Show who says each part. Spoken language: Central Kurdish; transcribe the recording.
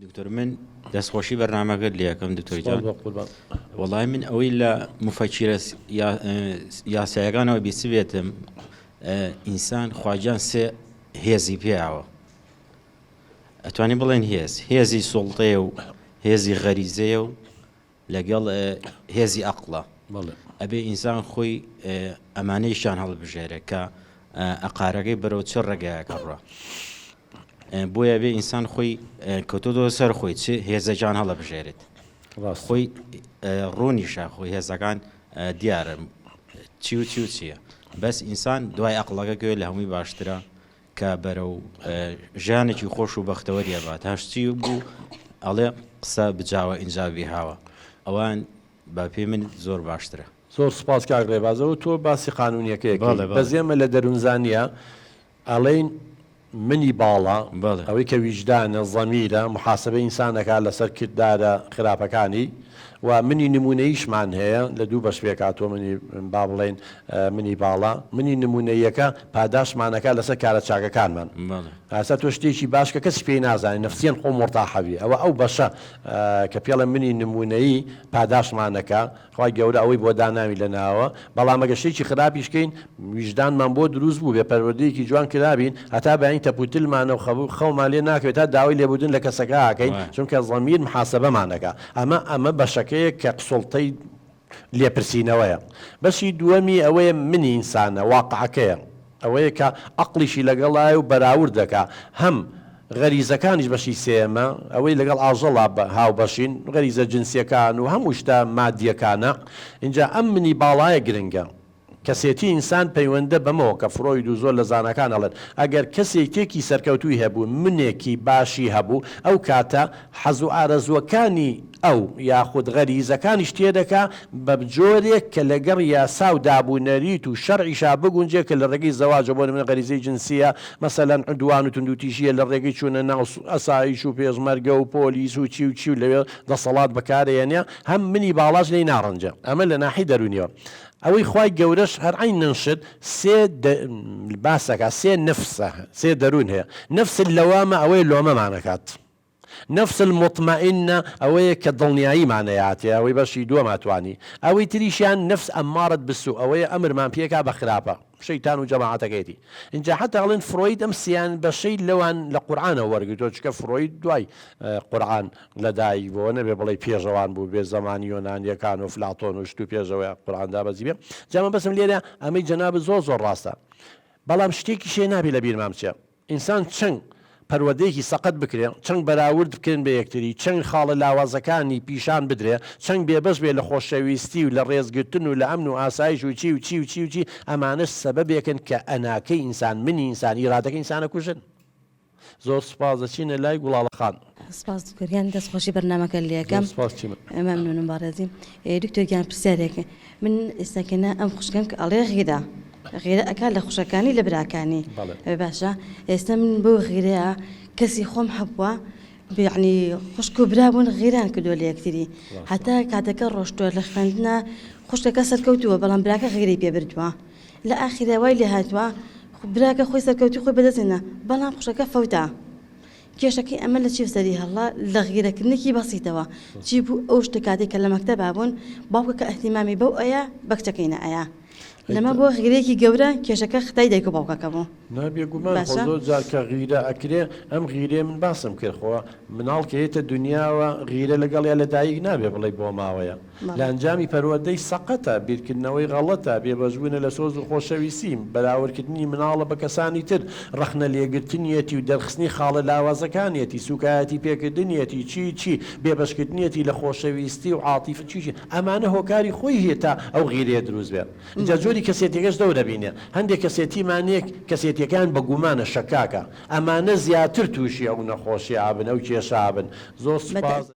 Speaker 1: دكتور من دەستخۆشی بەرنامەکەت لێەکەم دکتۆر جان وەڵای من ئەوەی لە مفەکرە یاسایەکانەوە بیسبێتم ئینسان خواجان سێ هێزی پێیاوە ئەتوانین بڵێن هێزی سوڵتەیە و هێزی غەریزەیە و لەگەڵ هێزی عەقڵە ئەبێ ئینسان خۆی ئەمانەیشان هەڵبژێرە کە ئەقارەکەی بەرەو چ ڕێگایەکە ڕوا بۆیە بێ ئینسان خۆی کەوتۆ سەر خۆی چ هێزەجان هەڵەبژێرێت خۆی ڕوونیشە خۆی هێزەکان دیارە چی و چییە بەس ئینسان دوای عەقڵەکە گوێ لە هەمووی باشترە کە بەرەو ژیانێکی خۆش و بەختەوەریە بات هەشتی بوو ئەڵێ قسە بجاوە ئینجابی هاوە ئەوان با پێی من زۆر باشترە.
Speaker 2: زۆر سپاس کاک ڕێبازەوە تۆ باسی قانونیەکەیەکی بەزێمە لە دەروونزانیە ئەڵێن منی باڵا ئەوەی کە ویجدانە زەمیرە محاسبە ئینسانەکە لەسەر کردارە خراپەکانی و منی نمونەیشمان هەیە لە دوو بەش پێکاتۆ منی با بڵێن منی باڵا منی نمونەیەکە پاداشمانەکە لەسەر کارە چاکەکانمان ئاستا تۆ شتێکی باش کە کەس پێی نازانێت نەفسیان خۆ مرتاحەوی ئەوە ئەو بەشە کە پێڵە منی نمونەیی پاداشمانەکە خی گەورە ئەوەی بۆ داناوی لە ناوە بەڵام ئەگە شتێکی خراپیشکەین ویژدانمان بۆ دروست بوو بێ پەروەردەیەکی جوان کرابین هەتا بەین تەپوتلمانە و خەومان لێ ناکەوێت تا داوای لێبوردن لە کەسەکە ئاکەین چونکە زەمیر محاسبەمانەکە ئەمە بەشەکەیە کە قسڵتەی لێپرسینەوەیە بەشی دووەمی ئەوەیە منی ئینسانە واقعەکەیە ئەوەیە کە عەقڵیشی لەگەڵایە و بەراورد دەکا هەم غەریزەکانیش بەشی سێمە ئەوەی لەگەڵ ئاژەڵا هاوبەشین غەریزە جنسیەکان و هەموو شتە مادیەکانە اینجا ئەم منی باڵایە گرنگە کەسێتی ئینسان پەیوەندە بەمەوە کە فڕۆید و زۆر لە زانەکان ئەڵێن ئەگەر کەسێکێکی سەرکەوتوی هەبوو منێکی باشی هەبوو ئەو کاتە حەز و ئارەزوەکانی ئەو یاخود غەریزەکانیش تێدەکا بە جۆرێک کە لەگەڕ یاسا و دابوونەریت و شەرعیشا بگونجێت کە لە ڕێگەی زەواجە بۆ من غەریزەی جنسیە مەسەلەن عدوان و توندوتیژیە لە ڕێگەی چوونە ناو ئەسایش و پێشمەرگە و پۆلیس و چی و لەوێ دەسەڵات بەکارێنێ هەم منی باڵاش لێی ناڕەنجە ئەمە لە ناحی دەرونیەوە ئەوەی خوای گەورەش هەر عین ننشت سێ باسەکە سێ نفسە سێ دەروون هەیە نفس اللەوامە ئەوەی لۆمەمانەکات نفس المطمئنە ئەوەیە کە دڵنیاییمانەیاتێ ئەوەی بەشی دووەماتوانی ئەوەی تریشیان نفس ئەمارت بسوو ئەوەیە ئەمرمان پێکا بە خراپە شەیتان و جەماعەتەکەیەتی اینجا حتا ئەڵێن فرۆید ئەم سییان بەشەی لەوان لە قورئانەوە وەرگتۆ چکە فرۆید دوای قورئان لەدایک بۆ نەبێ بڵێ پێشەوان بوو بێ زەمانی یۆنانیەکان و فلاتۆن و شت و پێشەوەی قورئاندا بەزی بێ جامە بەسم لێرە ئەمەی جەناب زۆر ڕاستە بەڵام شتێکی شێ نابێ لە بیرمان بچێ ئینسان چەند پەروەردەیەکی سەقەت بکرێ چەند بەراورد بکردن بە یەکتری چەند خاڵە لاوازەکانی پیشان بدرێ چەند بێبەش بێ لە خۆشەویستی و لە ڕێزگرتن و لە ئەمن و ئاسایش و چی ئەمانش سەبەبێکن کە ئەناکەی ئینسان منی ئینسانی ئیرادەکەی ئینسانە کوژن زۆر سوپاس دەچینە لای گوڵاڵەخان
Speaker 3: سپاس دکتۆریان دەستخۆشی بەرنامەکە لێەکەم مەمنونم بەڕێزی دکتۆرگیان پرسیارێکە من ئێستاکەنا ئەم خوشکەم کە ئەڵێ غیدا غیرە ئەکا لە خوشەکانی لە براکانی باشە ئێستا من بۆ غیرەیە کەسی خۆم هەبووە یعنی خوشک و برابوون غیران کردو لە یەکتری هەتا کاتەکە ڕۆشتووە لە خوێندنە خوشکەکە سەرکەوتووە بەڵام براکە غیرەی پێ بردووە لە ئاخیرە وای لێ هاتووە براکە خۆی سەرکەوتی خۆی بەدەستێنە بەڵام خوشەکە فەوتە کێشەکەی ئەمە لە چی سەری هەڵا لە غیرەکردنێکی بەسیتەوە چی بوو ئەو شتە کاتێک کە لە مەکتەبا بوون باوکە کە ئەحتیمامی بەو ئەیە بەکچەکەینە ئەیە لەمە بۆ غیرەیەکی گەورە کێشەکە خدای دایک و باوکەکە بوو
Speaker 2: نابێگومان زۆر جار کە غیرە ئەکرێ ئەم غیرێ من باسم کردخۆ مناڵ کە هێتە دنیاوە غیرە لەگەڵیا لە دایک نابێ بڵێ بۆ ماوەیە لە ئەنجامی پەروەردەی سەقەتە بیرکردنەوەی غەڵەتە بێبەشبوونە لە سۆز و خۆشەویستیم بەراوردکردنی مناڵە بە کەسانی تر ڕەخنە لێگرتنیەتی و دەرخستنی خاڵە لاوازەکانیەتی سوکایەتی پێکردنیەتی چی بێبەشکردنیەتی لە خۆشەویستی و عاتیفە چی ئەمانە هۆکاری خۆی هێتا ئەو غیرەیە دروست بێت اینجا جۆری کەسێتێکەش دەورە بینێ هەندێک کەسێتیمانێک کەسێتیەکان بە گومانە شەکاکە ئەمانە زیاتر تووشی ئەو نەخۆشی ئابن ئەو کێشابن زۆر سوپاس